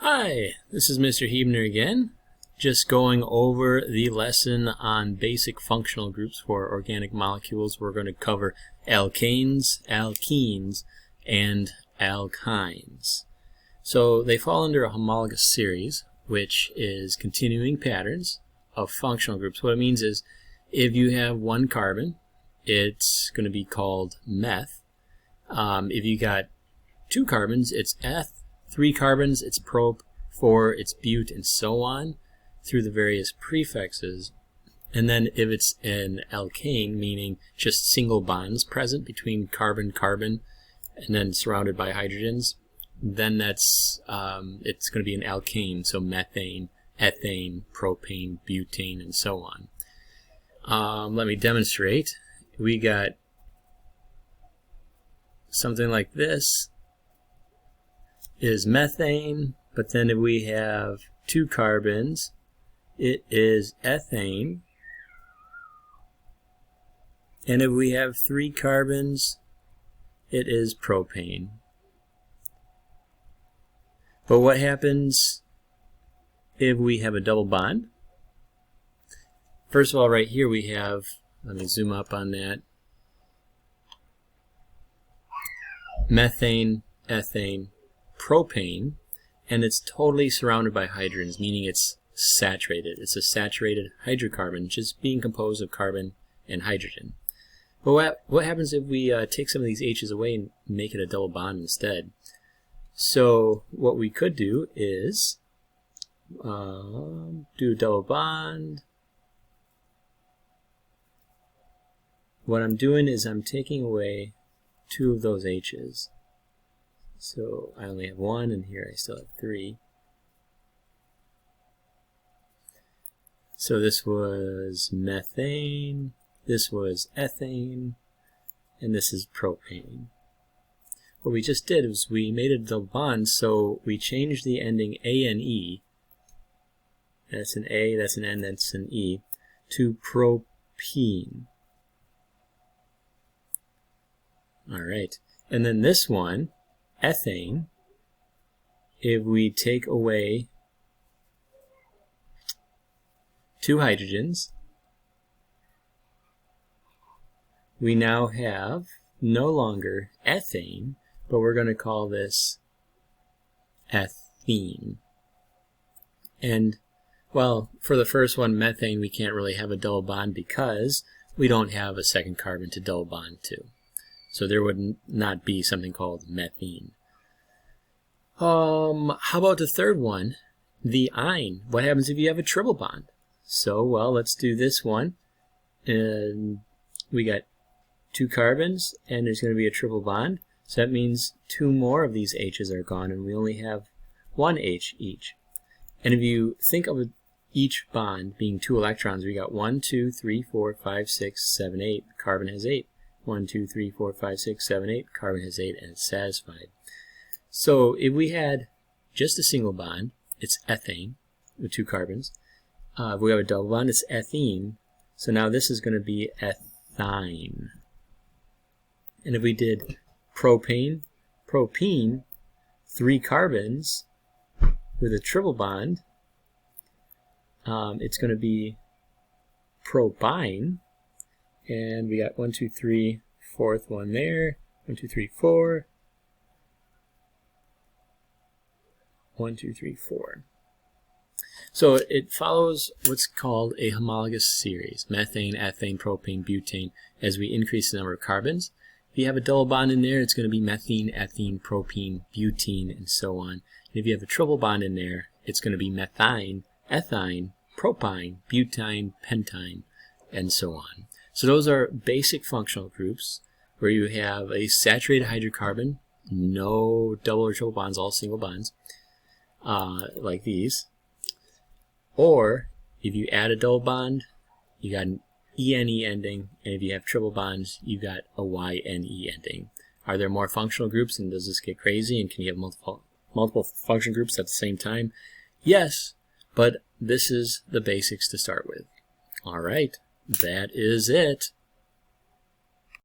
Hi, this is Mr. Huebner again, just going over the lesson on basic functional groups for organic molecules. We're going to cover alkanes, alkenes, and alkynes. So they fall under a homologous series, which is continuing patterns of functional groups. What it means is if you have one carbon, it's going to be called meth. If you got two carbons, it's eth. 3 carbons, it's prop. 4, it's bute, and so on through the various prefixes. And then if it's an alkane, meaning just single bonds present between carbon-carbon and then surrounded by hydrogens, then that's it's going to be an alkane, so methane, ethane, propane, butane, and so on. Let me demonstrate. We got something like this is methane, but then if we have 2 carbons, it is ethane, and if we have 3 carbons, it is propane. But what happens if we have a double bond? First of all, right here we have, let me zoom up on that, methane, ethane, propane, and it's totally surrounded by hydrogens, meaning it's saturated. It's a saturated hydrocarbon, just being composed of carbon and hydrogen. But what happens if we take some of these H's away and make it a double bond instead? So what we could do is do a double bond. What I'm doing is I'm taking away 2 of those H's. So I only have 1, and here I still have 3. So this was methane, this was ethane, and this is propane. What we just did was we made a double bond, so we changed the ending A and E, that's an A, that's an N, that's an E, to propene. Alright, and then this one, ethane, if we take away 2 hydrogens, we now have no longer ethane, but we're going to call this ethene. And, well, for the first one, methane, we can't really have a double bond because we don't have a second carbon to double bond to. So there would not be something called methene. How about the third one, the ine? What happens if you have a triple bond? So, well, let's do this one. And we got 2 carbons, and there's going to be a triple bond. So that means 2 more of these H's are gone, and we only have 1 H each. And if you think of each bond being 2 electrons, we got 1, 2, 3, 4, 5, 6, 7, 8. Carbon has 8. 1, 2, 3, 4, 5, 6, 7, 8. Carbon has 8, and it's satisfied. So if we had just a single bond, it's ethane with 2 carbons. If we have a double bond, it's ethene. So now this is going to be ethyne. And if we did propane, 3 carbons with a triple bond, it's going to be propyne. And we got 1, 2, 3, 4th one there. 1, 2, 3, 4. 1, 2, 3, 4. So it follows what's called a homologous series. Methane, ethane, propane, butane, as we increase the number of carbons. If you have a double bond in there, it's going to be methene, ethene, propene, butene, and so on. And if you have a triple bond in there, it's going to be methine, ethyne, propyne, butyne, pentyne, and so on. So those are basic functional groups where you have a saturated hydrocarbon, no double or triple bonds, all single bonds, like these. Or if you add a double bond, you got an ENE ending, and if you have triple bonds, you got a YNE ending. Are there more functional groups, and does this get crazy, and can you have multiple function groups at the same time? Yes, but this is the basics to start with. All right. That is it.